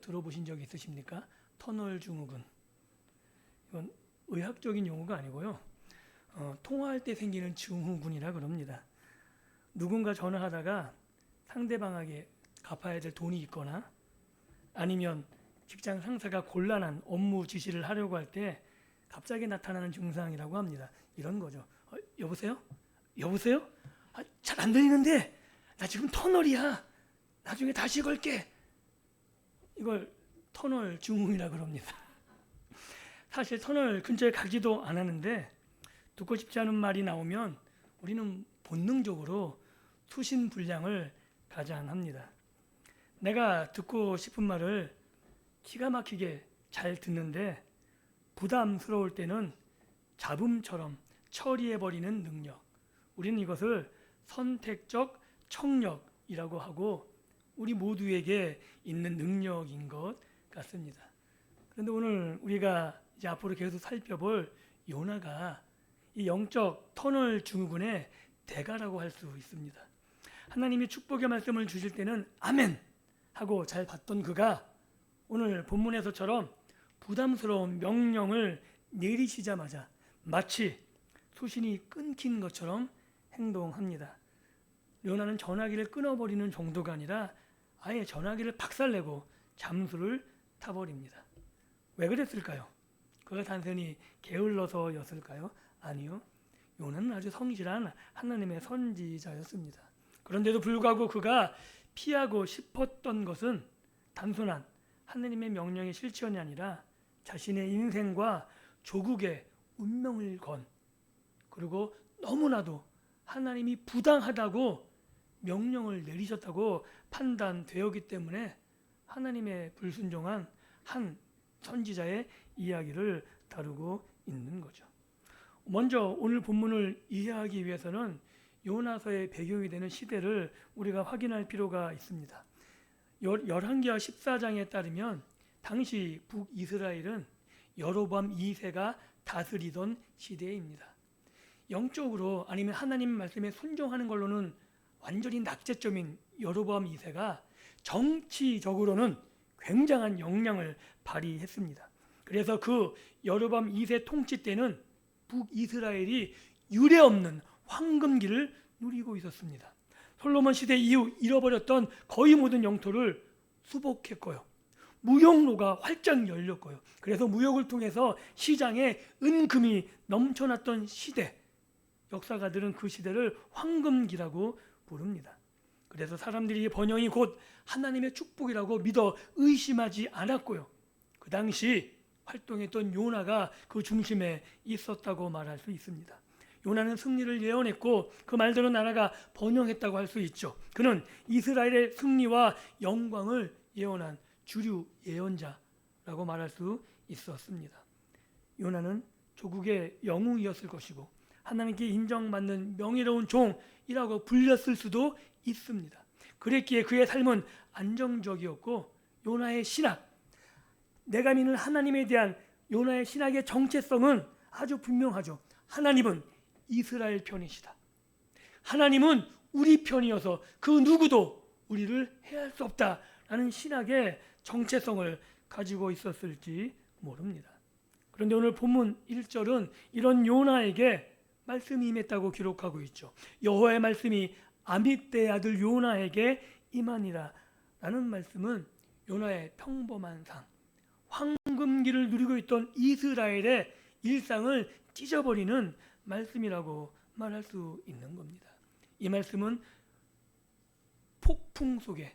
들어보신 적 있으십니까? 터널 증후군. 이건 의학적인 용어가 아니고요. 통화할 때 생기는 증후군이라 그럽니다. 누군가 전화하다가 상대방에게 갚아야 될 돈이 있거나 아니면 직장 상사가 곤란한 업무 지시를 하려고 할 때 갑자기 나타나는 증상이라고 합니다. 이런 거죠. 여보세요? 여보세요? 잘 안 들리는데 나 지금 터널이야. 나중에 다시 걸게. 이걸 터널 증후군이라 그럽니다. 사실 터널 근처에 가지도 않았는데 듣고 싶지 않은 말이 나오면 우리는 본능적으로 수신불량을 가장합니다. 내가 듣고 싶은 말을 기가 막히게 잘 듣는데 부담스러울 때는 잡음처럼 처리해버리는 능력. 우리는 이것을 선택적 청력이라고 하고 우리 모두에게 있는 능력인 것 같습니다. 그런데 오늘 우리가 이제 앞으로 계속 살펴볼 요나가 이 영적 터널 증후군의 대가라고 할 수 있습니다. 하나님이 축복의 말씀을 주실 때는 아멘 하고 잘 받던 그가 오늘 본문에서처럼 부담스러운 명령을 내리시자마자 마치 수신이 끊긴 것처럼 행동합니다. 요나는 전화기를 끊어버리는 정도가 아니라 아예 전화기를 박살내고 잠수를 타버립니다. 왜 그랬을까요? 그가 단순히 게을러서였을까요? 아니요. 요나는 아주 성실한 하나님의 선지자였습니다. 그런데도 불구하고 그가 피하고 싶었던 것은 단순한 하나님의 명령의 실천이 아니라 자신의 인생과 조국의 운명을 건 그리고 너무나도 하나님이 부당하다고 명령을 내리셨다고 판단되었기 때문에 하나님의 불순종한 한 선지자의 이야기를 다루고 있는 거죠. 먼저 오늘 본문을 이해하기 위해서는 요나서의 배경이 되는 시대를 우리가 확인할 필요가 있습니다. 열왕기하 14장에 따르면 당시 북이스라엘은 여로보암 2세가 다스리던 시대입니다. 영적으로 아니면 하나님 말씀에 순종하는 걸로는 완전히 낙제점인 여로보암 2세가 정치적으로는 굉장한 역량을 발휘했습니다. 그래서 그 여로보암 2세 통치 때는 북이스라엘이 유례없는 황금기를 누리고 있었습니다. 솔로몬 시대 이후 잃어버렸던 거의 모든 영토를 수복했고요. 무역로가 활짝 열렸고요. 그래서 무역을 통해서 시장에 은금이 넘쳐났던 시대. 역사가들은 그 시대를 황금기라고 부릅니다. 그래서 사람들이 번영이 곧 하나님의 축복이라고 믿어 의심하지 않았고요. 그 당시 활동했던 요나가 그 중심에 있었다고 말할 수 있습니다. 요나는 승리를 예언했고 그 말대로 나라가 번영했다고 할 수 있죠. 그는 이스라엘의 승리와 영광을 예언한 주류 예언자라고 말할 수 있었습니다. 요나는 조국의 영웅이었을 것이고 하나님께 인정받는 명예로운 종이라고 불렸을 수도 있습니다. 그랬기에 그의 삶은 안정적이었고 요나의 신학, 내가 믿는 하나님에 대한 요나의 신학의 정체성은 아주 분명하죠. 하나님은 이스라엘 편이시다. 하나님은 우리 편이어서 그 누구도 우리를 해할 수 없다라는 신학의 정체성을 가지고 있었을지 모릅니다. 그런데 오늘 본문 1절은 이런 요나에게 말씀이 임했다고 기록하고 있죠. 여호와의 말씀이 아mit대의 아들 요나에게 임하니라 라는 말씀은 요나의 평범한 삶, 황금기를 누리고 있던 이스라엘의 일상을 찢어버리는 말씀이라고 말할 수 있는 겁니다. 이 말씀은 폭풍 속에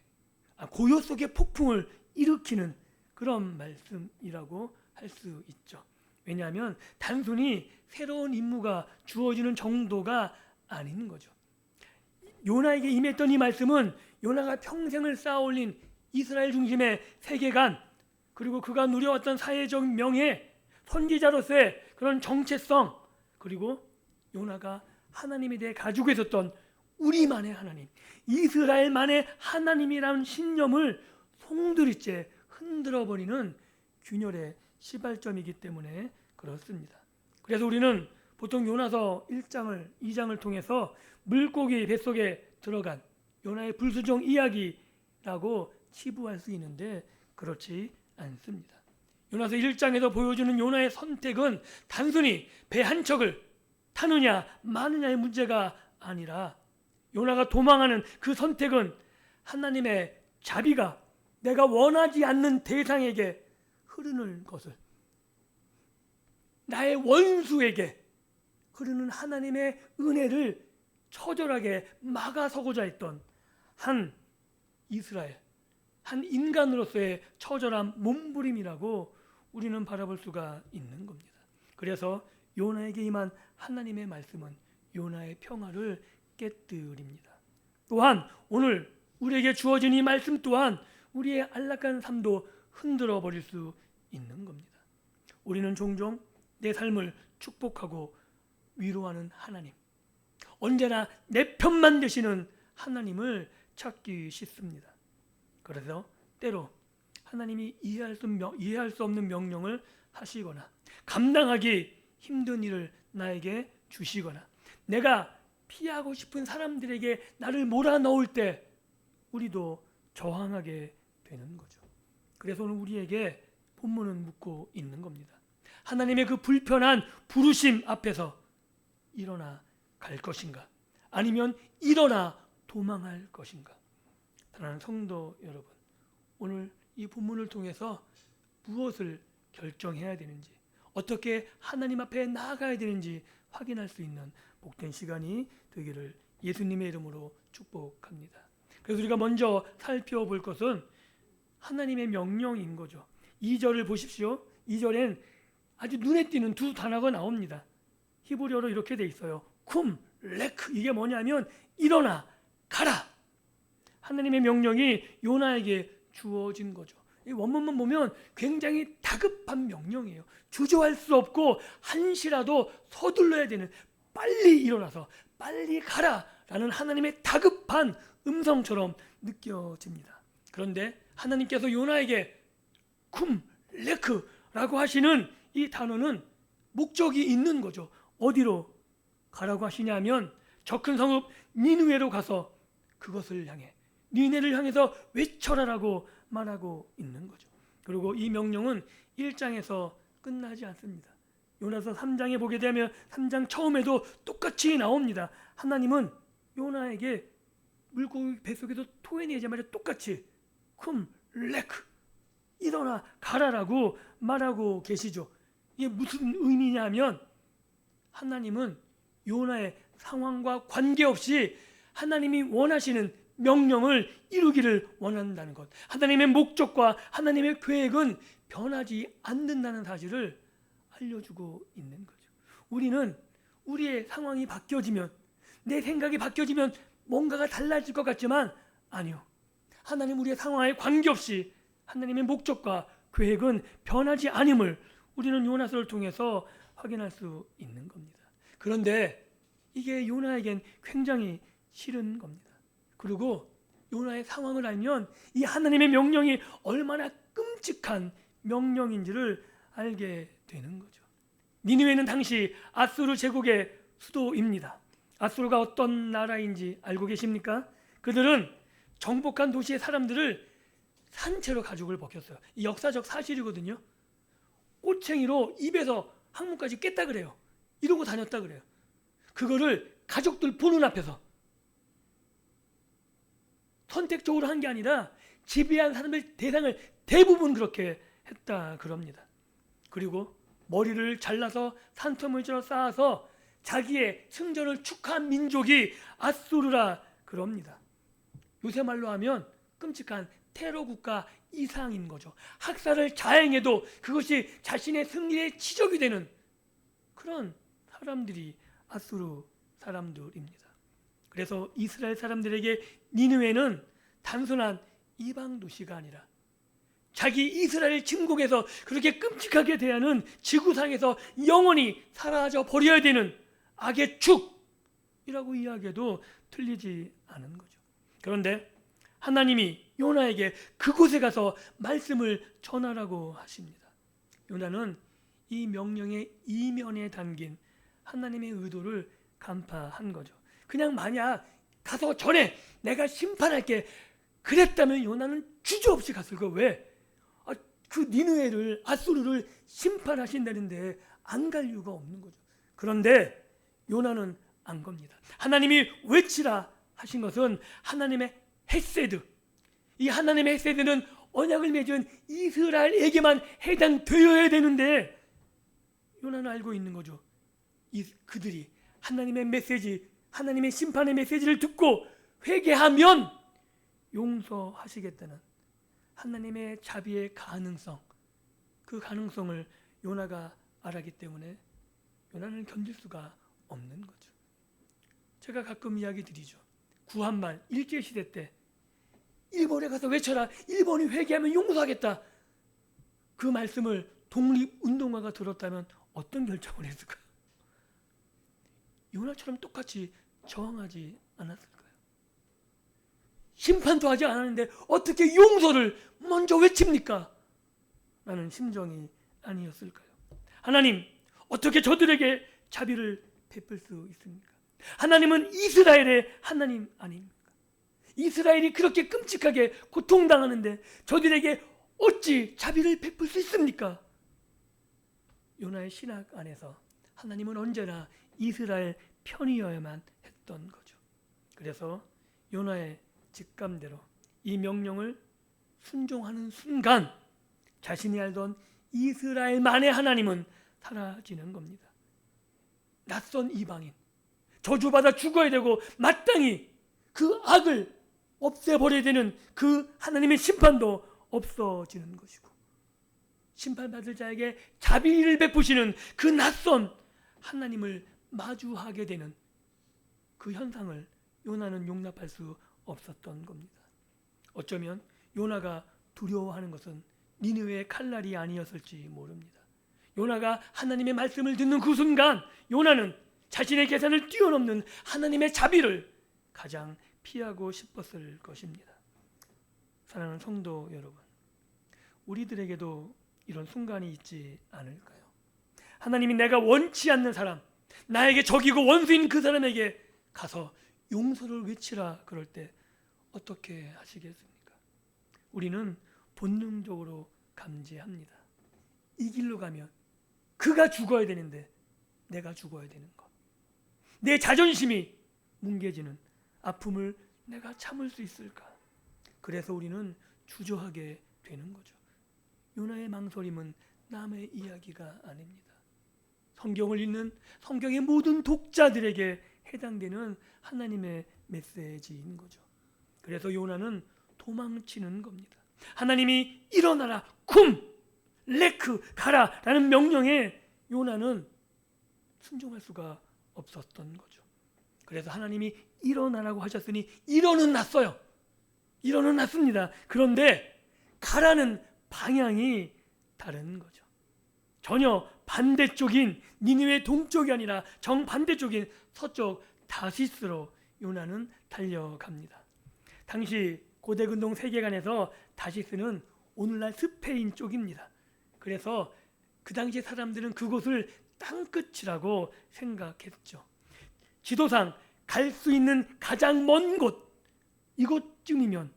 고요 속에 폭풍을 일으키는 그런 말씀이라고 할 수 있죠. 왜냐하면 단순히 새로운 임무가 주어지는 정도가 아닌 거죠. 요나에게 임했던 이 말씀은 요나가 평생을 쌓아올린 이스라엘 중심의 세계관 그리고 그가 누려왔던 사회적 명예, 선지자로서의 그런 정체성 그리고 요나가 하나님에 대해 가지고 있었던 우리만의 하나님, 이스라엘만의 하나님이라는 신념을 송두리째 흔들어버리는 균열의 시발점이기 때문에 그렇습니다. 그래서 우리는 보통 요나서 1장을 2장을 통해서 물고기 뱃속에 들어간 요나의 불순종 이야기라고 치부할 수 있는데 그렇지 않습니다. 요나서 1장에서 보여주는 요나의 선택은 단순히 배 한 척을 타느냐 마느냐의 문제가 아니라 요나가 도망하는 그 선택은 하나님의 자비가 내가 원하지 않는 대상에게 흐르는 것을, 나의 원수에게 흐르는 하나님의 은혜를 처절하게 막아서고자 했던 한 이스라엘, 한 인간으로서의 처절한 몸부림이라고 우리는 바라볼 수가 있는 겁니다. 그래서 요나에게 임한 하나님의 말씀은 요나의 평화를 깨뜨립니다. 또한 오늘 우리에게 주어진 이 말씀 또한 우리의 안락한 삶도 흔들어 버릴 수 있는 겁니다. 우리는 종종 내 삶을 축복하고 위로하는 하나님, 언제나 내 편만 되시는 하나님을 찾기 쉽습니다. 그래서 때로 하나님이 이해할 수 없는 명령을 하시거나 감당하기 힘든 일을 나에게 주시거나 내가 피하고 싶은 사람들에게 나를 몰아넣을 때 우리도 저항하게 되는 거죠. 그래서 오늘 우리에게 본문은 묻고 있는 겁니다. 하나님의 그 불편한 부르심 앞에서 일어나 갈 것인가? 아니면 일어나 도망할 것인가? 사랑하는 성도 여러분, 오늘 이 본문을 통해서 무엇을 결정해야 되는지, 어떻게 하나님 앞에 나아가야 되는지 확인할 수 있는 복된 시간이 되기를 예수님의 이름으로 축복합니다. 그래서 우리가 먼저 살펴볼 것은 하나님의 명령인 거죠. 2절을 보십시오. 2절엔 아주 눈에 띄는 두 단어가 나옵니다. 히브리어로 이렇게 돼 있어요. 쿰, 레크. 이게 뭐냐면 일어나, 가라. 하나님의 명령이 요나에게 주어진 거죠. 이 원문만 보면 굉장히 다급한 명령이에요. 주저할 수 없고 한시라도 서둘러야 되는, 빨리 일어나서 빨리 가라라는 하나님의 다급한 음성처럼 느껴집니다. 그런데 하나님께서 요나에게 쿰, 레크라고 하시는 이 단어는 목적이 있는 거죠. 어디로 가라고 하시냐면 저 큰 성읍 니느웨로 가서 그것을 향해, 니느웨를 향해서 외쳐라라고 말하고 있는 거죠. 그리고 이 명령은 1장에서 끝나지 않습니다. 요나서 3장에 보게 되면 3장 처음에도 똑같이 나옵니다. 하나님은 요나에게 물고기 뱃속에서 토해내자마자 똑같이 쿰, 레크, 일어나 가라라고 말하고 계시죠. 이게 무슨 의미냐면 하나님은 요나의 상황과 관계없이 하나님이 원하시는 명령을 이루기를 원한다는 것, 하나님의 목적과 하나님의 계획은 변하지 않는다는 사실을 알려주고 있는 거죠. 우리는 우리의 상황이 바뀌어지면, 내 생각이 바뀌어지면 뭔가가 달라질 것 같지만 아니요, 하나님 우리의 상황에 관계없이 하나님의 목적과 계획은 변하지 않음을 우리는 요나서를 통해서 확인할 수 있는 겁니다. 그런데 이게 요나에겐 굉장히 싫은 겁니다. 그리고 요나의 상황을 알면 이 하나님의 명령이 얼마나 끔찍한 명령인지를 알게 되는 거죠. 니느웨는 당시 아수르 제국의 수도입니다. 아수르가 어떤 나라인지 알고 계십니까? 그들은 정복한 도시의 사람들을 산채로 가죽을 벗겼어요. 이 역사적 사실이거든요. 꼬챙이로 입에서 항문까지 깼다 그래요. 이러고 다녔다 그래요. 그거를 가족들 보는 앞에서 선택적으로 한 게 아니라 지배한 사람들 대상을 대부분 그렇게 했다 그럽니다. 그리고 머리를 잘라서 산더미처럼 쌓아서 자기의 승전을 축하한 민족이 아수르라 그럽니다. 요새 말로 하면 끔찍한 테러 국가 이상인 거죠. 학살을 자행해도 그것이 자신의 승리의 치적이 되는 그런 사람들이 아수르 사람들입니다. 그래서 이스라엘 사람들에게 니느웨는 단순한 이방 도시가 아니라 자기 이스라엘 침공에서 그렇게 끔찍하게 대하는 지구상에서 영원히 사라져 버려야 되는 악의 축이라고 이야기해도 틀리지 않은 거죠. 그런데 하나님이 요나에게 그곳에 가서 말씀을 전하라고 하십니다. 요나는 이 명령의 이면에 담긴 하나님의 의도를 간파한 거죠. 그냥 만약 가서 전에 내가 심판할게 그랬다면 요나는 주저없이 갔을 거예요. 왜? 그 니느웨를 아수르를 심판하신다는데 안 갈 이유가 없는 거죠. 그런데 요나는 안 겁니다. 하나님이 외치라 하신 것은 하나님의 헤세드, 이 하나님의 헤세드는 언약을 맺은 이스라엘에게만 해당되어야 되는데 요나는 알고 있는 거죠. 그들이 하나님의 메시지, 하나님의 심판의 메시지를 듣고 회개하면 용서하시겠다는 하나님의 자비의 가능성, 그 가능성을 요나가 알았기 때문에 요나는 견딜 수가 없는 거죠. 제가 가끔 이야기 드리죠. 구한말 일제시대 때 일본에 가서 외쳐라, 일본이 회개하면 용서하겠다, 그 말씀을 독립운동가가 들었다면 어떤 결정을 했을까요? 요나처럼 똑같이 저항하지 않았을까요? 심판도 하지 않았는데 어떻게 용서를 먼저 외칩니까? 라는 심정이 아니었을까요? 하나님, 어떻게 저들에게 자비를 베풀 수 있습니까? 하나님은 이스라엘의 하나님 아닙니까? 이스라엘이 그렇게 끔찍하게 고통당하는데 저들에게 어찌 자비를 베풀 수 있습니까? 요나의 신학 안에서 하나님은 언제나 이스라엘 편이어야만 했던 거죠. 그래서 요나의 직감대로 이 명령을 순종하는 순간 자신이 알던 이스라엘만의 하나님은 사라지는 겁니다. 낯선 이방인, 저주받아 죽어야 되고 마땅히 그 악을 없애버려야 되는 그 하나님의 심판도 없어지는 것이고, 심판받을 자에게 자비를 베푸시는 그 낯선 하나님을 마주하게 되는 그 현상을 요나는 용납할 수 없었던 겁니다. 어쩌면 요나가 두려워하는 것은 니느웨의 칼날이 아니었을지 모릅니다. 요나가 하나님의 말씀을 듣는 그 순간 요나는 자신의 계산을 뛰어넘는 하나님의 자비를 가장 피하고 싶었을 것입니다. 사랑하는 성도 여러분, 우리들에게도 이런 순간이 있지 않을까요? 하나님이 내가 원치 않는 사람, 나에게 적이고 원수인 그 사람에게 가서 용서를 외치라 그럴 때 어떻게 하시겠습니까? 우리는 본능적으로 감지합니다. 이 길로 가면 그가 죽어야 되는데 내가 죽어야 되는 것, 내 자존심이 뭉개지는 아픔을 내가 참을 수 있을까? 그래서 우리는 주저하게 되는 거죠. 요나의 망설임은 남의 이야기가 아닙니다. 성경을 읽는 성경의 모든 독자들에게 해당되는 하나님의 메시지인 거죠. 그래서 요나는 도망치는 겁니다. 하나님이 일어나라, 쿰, 레크, 가라 라는 명령에 요나는 순종할 수가 없었던 거죠. 그래서 하나님이 일어나라고 하셨으니 일어는 났어요. 일어는 났습니다. 그런데 가라는 방향이 다른 거죠. 전혀 반대쪽인 니느웨 동쪽이 아니라 정반대쪽인 서쪽 다시스로 요나는 달려갑니다. 당시 고대근동 세계관에서 다시스는 오늘날 스페인 쪽입니다. 그래서 그 당시 사람들은 그곳을 땅끝이라고 생각했죠. 지도상 갈 수 있는 가장 먼 곳, 이곳쯤이면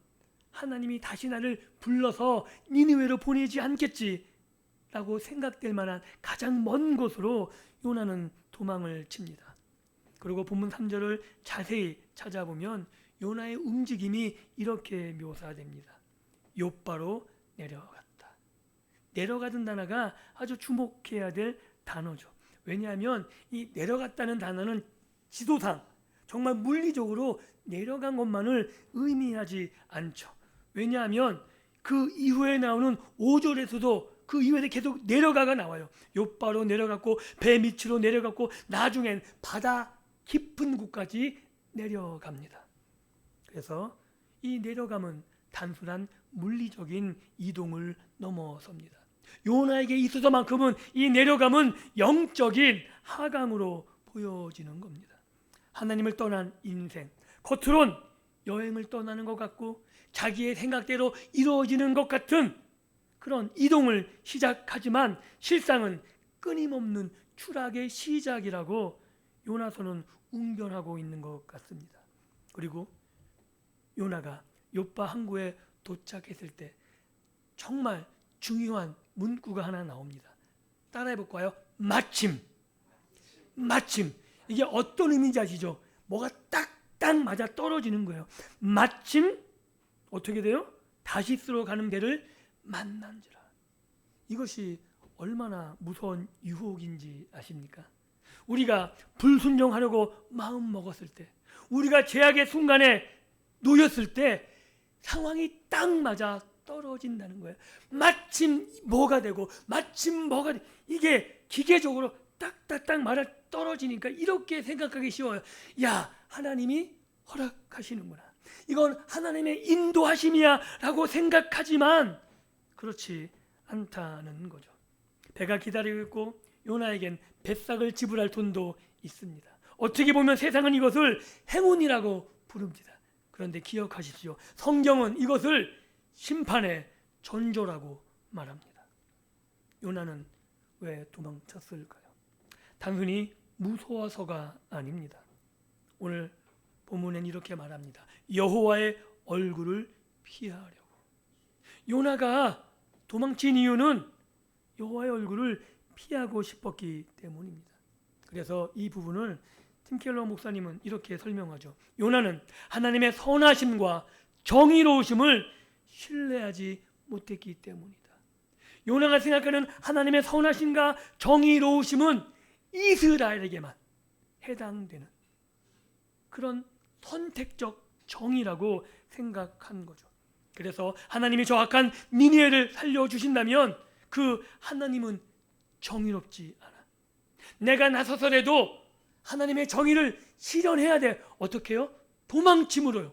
하나님이 다시 나를 불러서 니느웨로 보내지 않겠지라고 생각될 만한 가장 먼 곳으로 요나는 도망을 칩니다. 그리고 본문 3절을 자세히 찾아보면 요나의 움직임이 이렇게 묘사됩니다. 욥바로 내려갔다. 내려가던 단어가 아주 주목해야 될 단어죠. 왜냐하면 이 내려갔다는 단어는 지도상 정말 물리적으로 내려간 것만을 의미하지 않죠. 왜냐하면 그 이후에 나오는 5절에서도 그 이후에 계속 내려가가 나와요. 욥바로 내려갔고 배 밑으로 내려갔고 나중엔 바다 깊은 곳까지 내려갑니다. 그래서 이 내려감은 단순한 물리적인 이동을 넘어섭니다. 요나에게 있어서만큼은 이 내려감은 영적인 하강으로 보여지는 겁니다. 하나님을 떠난 인생, 겉으론 여행을 떠나는 것 같고 자기의 생각대로 이루어지는 것 같은 그런 이동을 시작하지만 실상은 끊임없는 추락의 시작이라고 요나서는 웅변하고 있는 것 같습니다. 그리고 요나가 욥바 항구에 도착했을 때 정말 중요한 문구가 하나 나옵니다. 따라해 볼까요? 마침. 마침. 이게 어떤 의미인지 아시죠? 뭐가 딱딱 맞아 떨어지는 거예요. 마침 어떻게 돼요? 다시스로 가는 배를 만난지라. 이것이 얼마나 무서운 유혹인지 아십니까? 우리가 불순종하려고 마음 먹었을 때, 우리가 죄악의 순간에 놓였을 때 상황이 딱 맞아 떨어진다는 거예요. 마침 뭐가 되고 마침 뭐가 돼. 이게 기계적으로 딱딱딱 맞아 떨어지니까 이렇게 생각하기 쉬워요. 야, 하나님이 허락하시는구나. 이건 하나님의 인도하심이야 라고 생각하지만 그렇지 않다는 거죠. 배가 기다리고 있고 요나에겐 뱃삭을 지불할 돈도 있습니다. 어떻게 보면 세상은 이것을 행운이라고 부릅니다. 그런데 기억하십시오. 성경은 이것을 심판의 전조라고 말합니다. 요나는 왜 도망쳤을까요? 단순히 무서워서가 아닙니다. 오늘 본문엔 이렇게 말합니다. 여호와의 얼굴을 피하려고. 요나가 도망친 이유는 여호와의 얼굴을 피하고 싶었기 때문입니다. 그래서 이 부분을 팀 켈러 목사님은 이렇게 설명하죠. 요나는 하나님의 선하심과 정의로우심을 신뢰하지 못했기 때문이다. 요나가 생각하는 하나님의 선하심과 정의로우심은 이스라엘에게만 해당되는 그런 선택적 정의라고 생각한 거죠. 그래서 하나님이 저 악한 니느웨를 살려주신다면 그 하나님은 정의롭지 않아. 내가 나서서라도 하나님의 정의를 실현해야 돼. 어떻게 해요? 도망침으로요.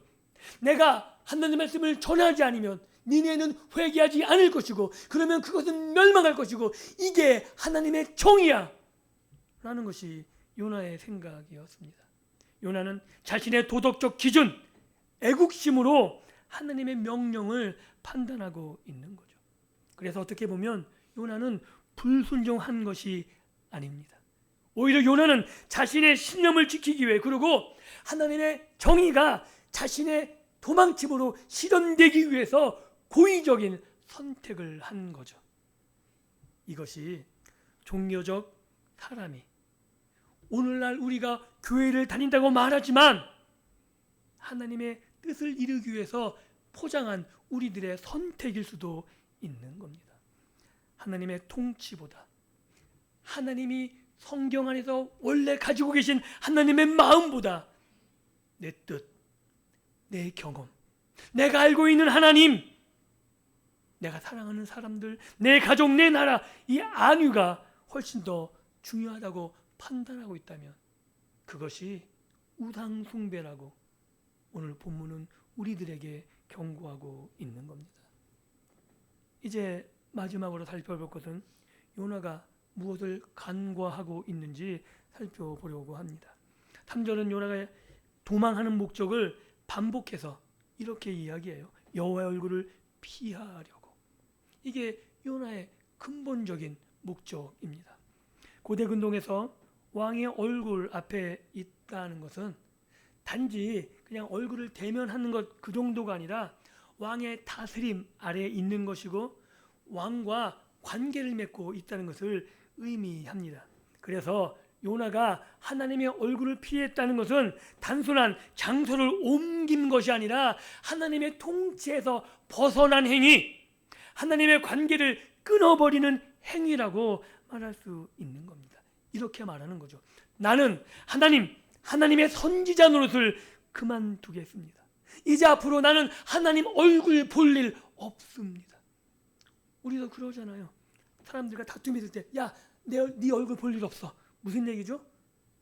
내가 하나님의 말씀을 전하지 않으면 니네는 회개하지 않을 것이고 그러면 그것은 멸망할 것이고 이게 하나님의 정의야 라는 것이 요나의 생각이었습니다. 요나는 자신의 도덕적 기준, 애국심으로 하나님의 명령을 판단하고 있는 거죠. 그래서 어떻게 보면 요나는 불순종한 것이 아닙니다. 오히려 요나는 자신의 신념을 지키기 위해 그리고 하나님의 정의가 자신의 도망침으로 실현되기 위해서 고의적인 선택을 한 거죠. 이것이 종교적 사람이 오늘날 우리가 교회를 다닌다고 말하지만 하나님의 뜻을 이루기 위해서 포장한 우리들의 선택일 수도 있는 겁니다. 하나님의 통치보다 하나님이 성경 안에서 원래 가지고 계신 하나님의 마음보다 내 뜻, 내 경험, 내가 알고 있는 하나님, 내가 사랑하는 사람들, 내 가족, 내 나라, 이 안위가 훨씬 더 중요하다고 판단하고 있다면 그것이 우상 숭배라고 오늘 본문은 우리들에게 경고하고 있는 겁니다. 이제 마지막으로 살펴볼 것은 요나가 무엇을 간과하고 있는지 살펴보려고 합니다. 3절은 요나가 도망하는 목적을 반복해서 이렇게 이야기해요. 여호와의 얼굴을 피하려고. 이게 요나의 근본적인 목적입니다. 고대 근동에서 왕의 얼굴 앞에 있다는 것은 단지 그냥 얼굴을 대면하는 것 그 정도가 아니라 왕의 다스림 아래에 있는 것이고 왕과 관계를 맺고 있다는 것을 의미합니다. 그래서 요나가 하나님의 얼굴을 피했다는 것은 단순한 장소를 옮긴 것이 아니라 하나님의 통치에서 벗어난 행위, 하나님의 관계를 끊어버리는 행위라고 말할 수 있는 겁니다. 이렇게 말하는 거죠. 나는 하나님의 선지자 노릇을 그만두겠습니다. 이제 앞으로 나는 하나님 얼굴 볼 일 없습니다. 우리도 그러잖아요. 사람들과 다툼이 있을 때, 야, 네 얼굴 볼 일 없어. 무슨 얘기죠?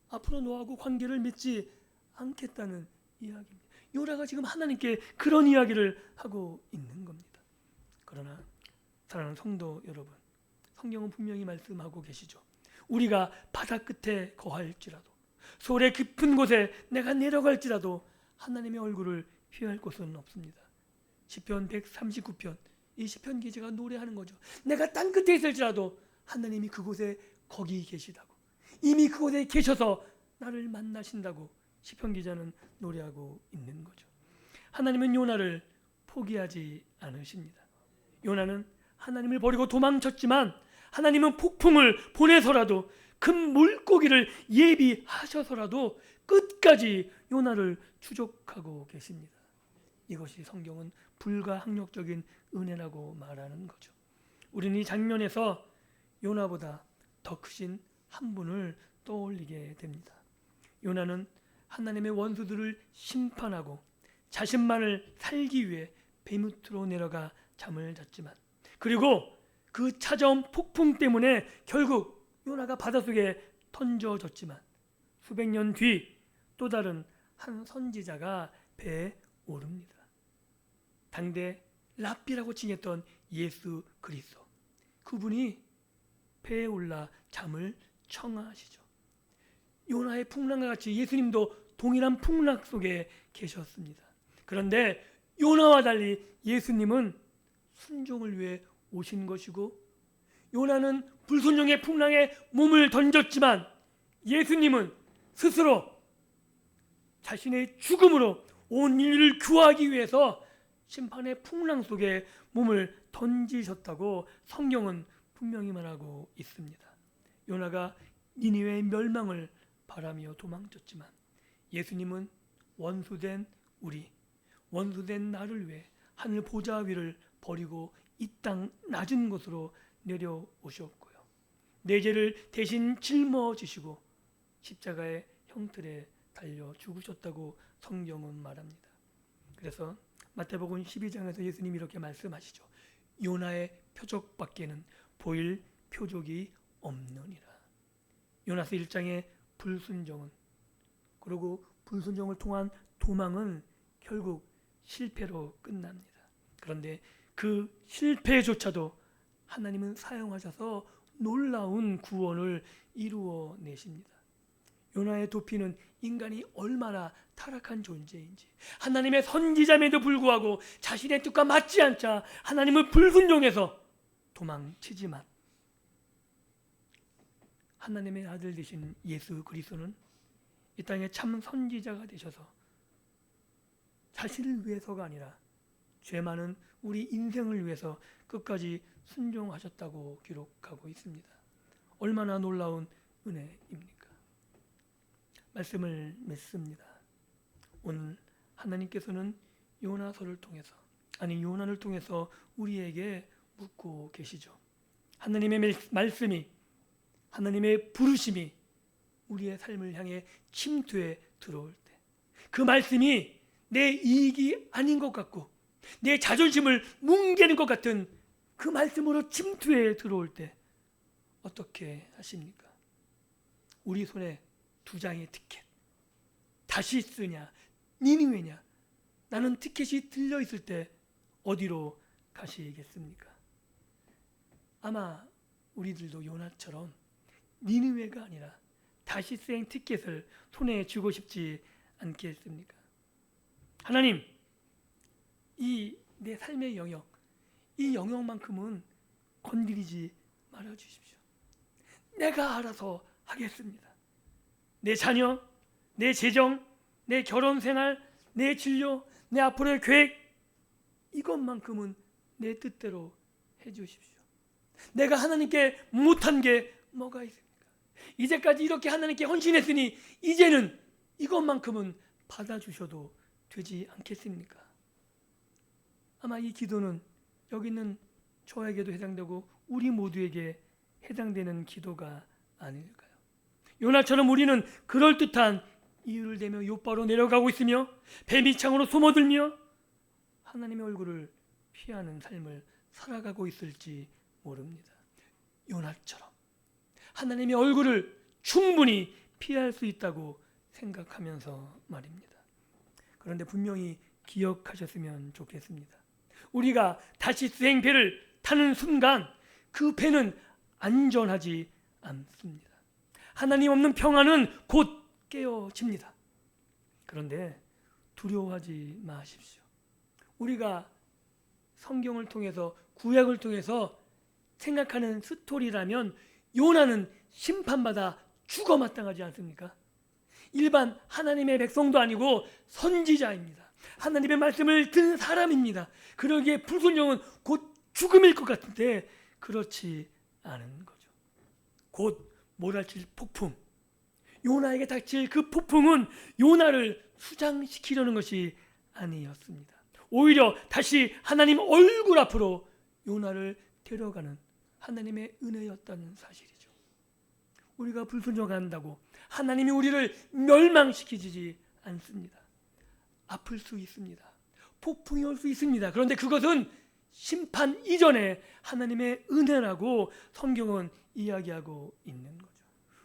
앞으로 너하고 관계를 맺지 않겠다는 이야기입니다. 요나가 지금 하나님께 그런 이야기를 하고 있는 겁니다. 그러나 사랑하는 성도 여러분, 성경은 분명히 말씀하고 계시죠. 우리가 바다 끝에 거할지라도 소래 깊은 곳에 내가 내려갈지라도 하나님의 얼굴을 피할 곳은 없습니다. 시편 139편 이 시편 기자가 노래하는 거죠. 내가 땅 끝에 있을지라도 하나님이 그곳에 거기 계시다고, 이미 그곳에 계셔서 나를 만나신다고 시편 기자는 노래하고 있는 거죠. 하나님은 요나를 포기하지 않으십니다. 요나는 하나님을 버리고 도망쳤지만 하나님은 폭풍을 보내서라도 큰 물고기를 예비하셔서라도 끝까지 요나를 추적하고 계십니다. 이것이 성경은 불가항력적인 은혜라고 말하는 거죠. 우리는 이 장면에서 요나보다 더 크신 한 분을 떠올리게 됩니다. 요나는 하나님의 원수들을 심판하고 자신만을 살기 위해 배 밑으로 내려가 잠을 잤지만, 그리고 그 찾아온 폭풍 때문에 결국 요나가 바닷속에 던져졌지만, 수백 년 뒤 또 다른 한 선지자가 배에 오릅니다. 당대 랍비라고 칭했던 예수 그리스도, 그분이 배에 올라 잠을 청하시죠. 요나의 풍랑과 같이 예수님도 동일한 풍랑 속에 계셨습니다. 그런데 요나와 달리 예수님은 순종을 위해 오신 것이고, 요나는 불순종의 풍랑에 몸을 던졌지만 예수님은 스스로 자신의 죽음으로 온 인류를 구하기 위해서 심판의 풍랑 속에 몸을 던지셨다고 성경은 분명히 말하고 있습니다. 요나가 니느웨의 멸망을 바라며 도망쳤지만 예수님은 원수된 우리, 원수된 나를 위해 하늘 보좌 위를 버리고 이 땅 낮은 곳으로 내려오셨고요. 내 죄를 대신 짊어지시고 십자가의 형틀에 달려 죽으셨다고 성경은 말합니다. 그래서 마태복음 12장에서 예수님이 이렇게 말씀하시죠. 요나의 표적밖에는 보일 표적이 없느니라. 요나서 1장의 불순종은, 그리고 불순종을 통한 도망은 결국 실패로 끝납니다. 그런데 그 실패조차도 하나님은 사용하셔서 놀라운 구원을 이루어 내십니다. 요나의 도피는 인간이 얼마나 타락한 존재인지, 하나님의 선지자임에도 불구하고 자신의 뜻과 맞지 않자 하나님을 불순종해서 도망치지만, 하나님의 아들 되신 예수 그리스도는 이 땅에 참 선지자가 되셔서 자신을 위해서가 아니라 죄 많은 우리 인생을 위해서 끝까지 순종하셨다고 기록하고 있습니다. 얼마나 놀라운 은혜입니까? 말씀을 맺습니다. 오늘 하나님께서는 요나서를 통해서, 요나를 통해서 우리에게 묻고 계시죠. 하나님의 말씀이, 하나님의 부르심이 우리의 삶을 향해 침투해 들어올 때, 그 말씀이 내 이익이 아닌 것 같고 내 자존심을 뭉개는 것 같은 그 말씀으로 침투해 들어올 때 어떻게 하십니까? 우리 손에 2장의 티켓, 다시 쓰냐 니느웨냐, 나는 티켓이 들려있을 때 어디로 가시겠습니까? 아마 우리들도 요나처럼 니느웨가 아니라 다시스행 티켓을 손에 쥐고 싶지 않겠습니까? 하나님, 이 내 삶의 영역, 이 영역만큼은 건드리지 말아주십시오. 내가 알아서 하겠습니다. 내 자녀, 내 재정, 내 결혼생활, 내 진료, 내 앞으로의 계획, 이것만큼은 내 뜻대로 해주십시오. 내가 하나님께 못한 게 뭐가 있습니까? 이제까지 이렇게 하나님께 헌신했으니 이제는 이것만큼은 받아주셔도 되지 않겠습니까? 아마 이 기도는 여기 있는 저에게도 해당되고 우리 모두에게 해당되는 기도가 아닐까요? 요나처럼 우리는 그럴듯한 이유를 대며 요바로 내려가고 있으며 배 밑창으로 숨어들며 하나님의 얼굴을 피하는 삶을 살아가고 있을지 모릅니다. 요나처럼 하나님의 얼굴을 충분히 피할 수 있다고 생각하면서 말입니다. 그런데 분명히 기억하셨으면 좋겠습니다. 우리가 다시스행 배를 타는 순간 그 배는 안전하지 않습니다. 하나님 없는 평안은 곧 깨어집니다. 그런데 두려워하지 마십시오. 우리가 성경을 통해서, 구약을 통해서 생각하는 스토리라면 요나는 심판받아 죽어 마땅하지 않습니까? 일반 하나님의 백성도 아니고 선지자입니다. 하나님의 말씀을 든 사람입니다. 그러기에 불순종은 곧 죽음일 것 같은데 그렇지 않은 거죠. 곧 몰아칠 폭풍, 요나에게 닥칠 그 폭풍은 요나를 수장시키려는 것이 아니었습니다. 오히려 다시 하나님 얼굴 앞으로 요나를 데려가는 하나님의 은혜였다는 사실이죠. 우리가 불순종한다고 하나님이 우리를 멸망시키지 않습니다. 아플 수 있습니다. 폭풍이 올 수 있습니다. 그런데 그것은 심판 이전에 하나님의 은혜라고 성경은 이야기하고 있는 거죠.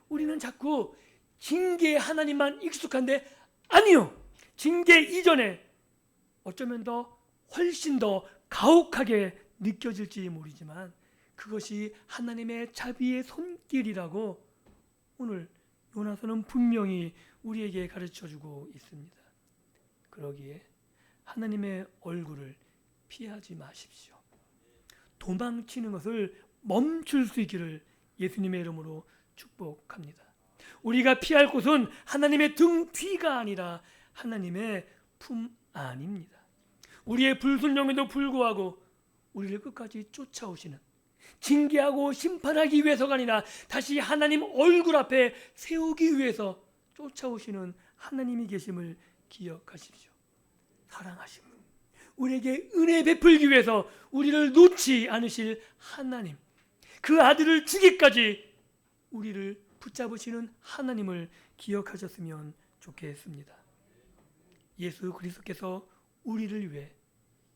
우리는 자꾸 징계에 하나님만 익숙한데 아니요. 징계 이전에 어쩌면 훨씬 더 가혹하게 느껴질지 모르지만 그것이 하나님의 자비의 손길이라고 오늘 요나서는 분명히 우리에게 가르쳐주고 있습니다. 그러기에 하나님의 얼굴을 피하지 마십시오. 도망치는 것을 멈출 수 있기를 예수님의 이름으로 축복합니다. 우리가 피할 곳은 하나님의 등 뒤가 아니라 하나님의 품 안입니다. 우리의 불순종에도 불구하고 우리를 끝까지 쫓아오시는, 징계하고 심판하기 위해서가 아니라 다시 하나님 얼굴 앞에 세우기 위해서 쫓아오시는 하나님이 계심을 기억하십시오. 사랑하신 분, 우리에게 은혜 베풀기 위해서 우리를 놓지 않으실 하나님, 그 아들을 주기까지 우리를 붙잡으시는 하나님을 기억하셨으면 좋겠습니다. 예수 그리스도께서 우리를 위해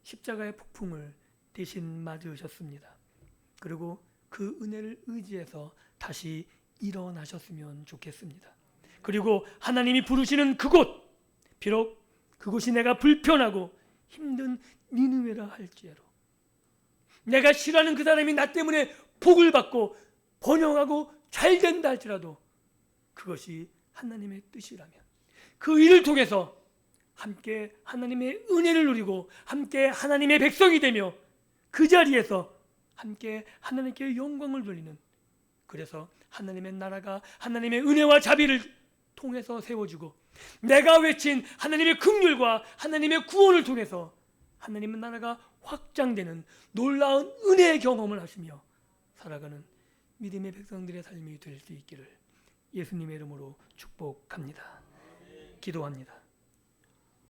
십자가의 폭풍을 대신 맞으셨습니다. 그리고 그 은혜를 의지해서 다시 일어나셨으면 좋겠습니다. 그리고 하나님이 부르시는 그곳, 비록 그곳이 내가 불편하고 힘든 니느웨라 할지라도, 내가 싫어하는 그 사람이 나 때문에 복을 받고 번영하고 잘 된다 할지라도 그것이 하나님의 뜻이라면 그 일을 통해서 함께 하나님의 은혜를 누리고 함께 하나님의 백성이 되며 그 자리에서 함께 하나님께 영광을 돌리는, 그래서 하나님의 나라가 하나님의 은혜와 자비를 통해서 세워지고 내가 외친 하나님의 긍휼과 하나님의 구원을 통해서 하나님의 나라가 확장되는 놀라운 은혜의 경험을 하시며 살아가는 믿음의 백성들의 삶이 될 수 있기를 예수님의 이름으로 축복합니다. 기도합니다.